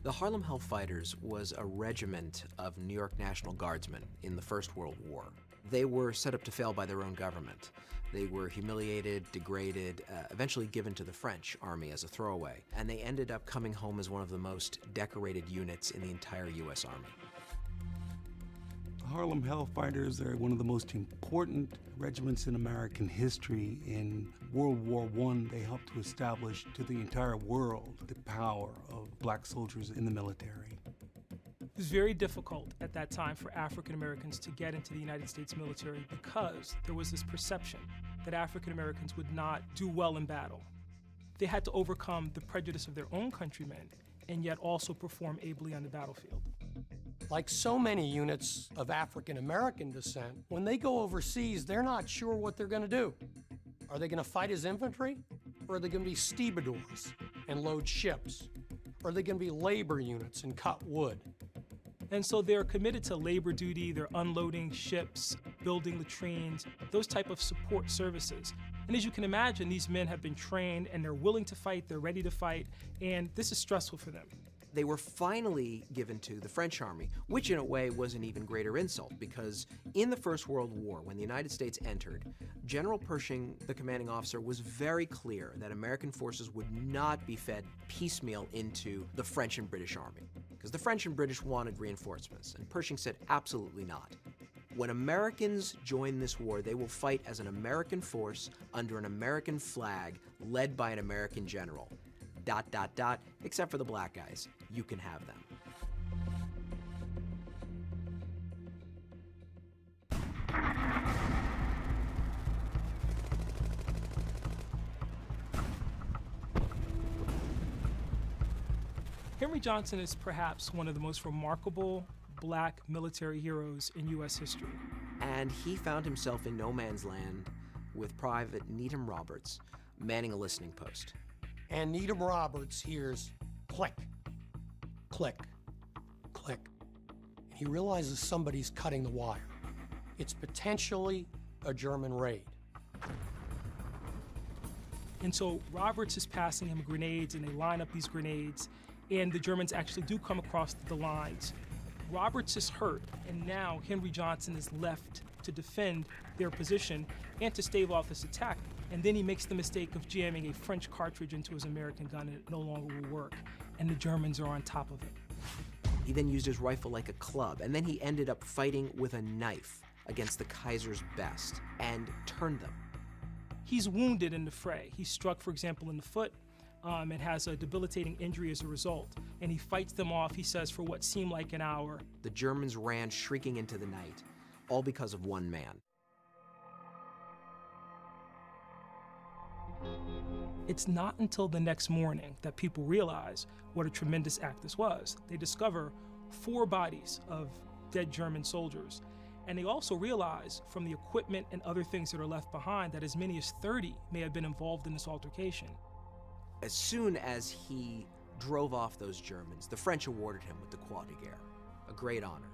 The Harlem Hell Fighters was a regiment of New York National Guardsmen in the First World War. They were set up to fail by their own government. They were humiliated, degraded, eventually given to the French army as a throwaway, and they ended up coming home as one of the most decorated units in the entire U.S. Army. The Harlem Hell Fighters are one of the most important regiments in American history. In World War I, they helped to establish to the entire world the power of black soldiers in the military. It was very difficult at that time for African Americans to get into the United States military because there was this perception that African Americans would not do well in battle. They had to overcome the prejudice of their own countrymen and yet also perform ably on the battlefield. Like so many units of African American descent, when they go overseas, they're not sure what they're going to do. Are they going to fight as infantry? Or are they going to be stevedores and load ships? Or are they going to be labor units and cut wood? And so they're committed to labor duty, they're unloading ships, building latrines, those type of support services. And as you can imagine, these men have been trained and they're willing to fight, they're ready to fight, and this is stressful for them. They were finally given to the French army, which in a way was an even greater insult because in the First World War, when the United States entered, General Pershing, the commanding officer, was very clear that American forces would not be fed piecemeal into the French and British army because the French and British wanted reinforcements, and Pershing said absolutely not. When Americans join this war, they will fight as an American force under an American flag led by an American general. ... except for the black guys. You can have them. Henry Johnson is perhaps one of the most remarkable black military heroes in U.S. history. And he found himself in no man's land with Private Needham Roberts manning a listening post. And Needham Roberts hears click, click, click. And he realizes somebody's cutting the wire. It's potentially a German raid. And so Roberts is passing him grenades, and they line up these grenades, and the Germans actually do come across the lines. Roberts is hurt, and now Henry Johnson is left to defend their position and to stave off this attack. And then he makes the mistake of jamming a French cartridge into his American gun, and it no longer will work. And the Germans are on top of it. He then used his rifle like a club, and then he ended up fighting with a knife against the Kaiser's best and turned them. He's wounded in the fray. He's struck, for example, in the foot and has a debilitating injury as a result. And he fights them off, he says, for what seemed like an hour. The Germans ran shrieking into the night, all because of one man. It's not until the next morning that people realize what a tremendous act this was. They discover 4 bodies of dead German soldiers. And they also realize from the equipment and other things that are left behind that as many as 30 may have been involved in this altercation. As soon as he drove off those Germans, the French awarded him with the Croix de Guerre, a great honor.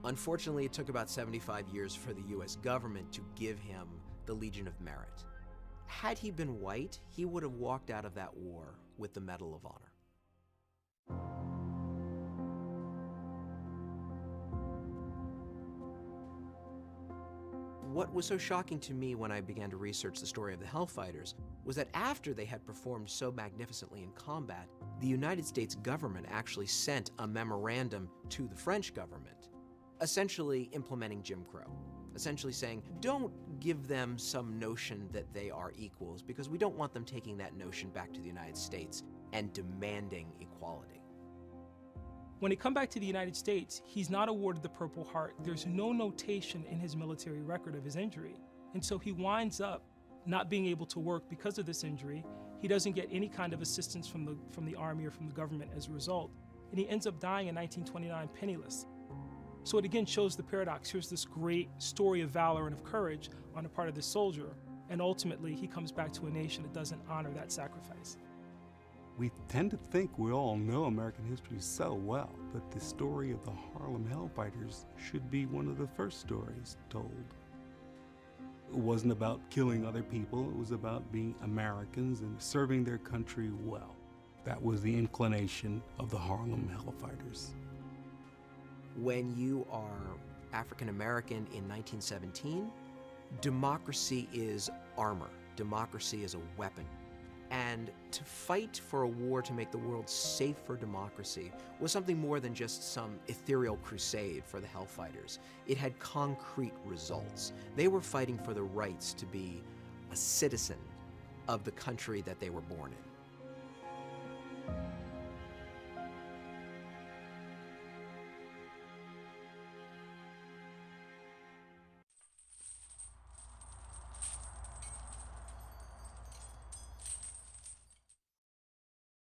Unfortunately, it took about 75 years for the US government to give him the Legion of Merit. Had he been white, he would have walked out of that war with the Medal of Honor. What was so shocking to me when I began to research the story of the Hell Fighters was that after they had performed so magnificently in combat, the United States government actually sent a memorandum to the French government, essentially implementing Jim Crow. Essentially saying, don't give them some notion that they are equals because we don't want them taking that notion back to the United States and demanding equality. When they come back to the United States, he's not awarded the Purple Heart. There's no notation in his military record of his injury. And so he winds up not being able to work because of this injury. He doesn't get any kind of assistance from the Army or from the government as a result. And he ends up dying in 1929 penniless. So it again shows the paradox. Here's this great story of valor and of courage on the part of this soldier, and ultimately he comes back to a nation that doesn't honor that sacrifice. We tend to think we all know American history so well, but the story of the Harlem Hell Fighters should be one of the first stories told. It wasn't about killing other people, it was about being Americans and serving their country well. That was the inclination of the Harlem Hell fighters. When you are African American in 1917, democracy is armor. Democracy is a weapon. And to fight for a war to make the world safe for democracy was something more than just some ethereal crusade for the Hellfighters. It had concrete results. They were fighting for the rights to be a citizen of the country that they were born in.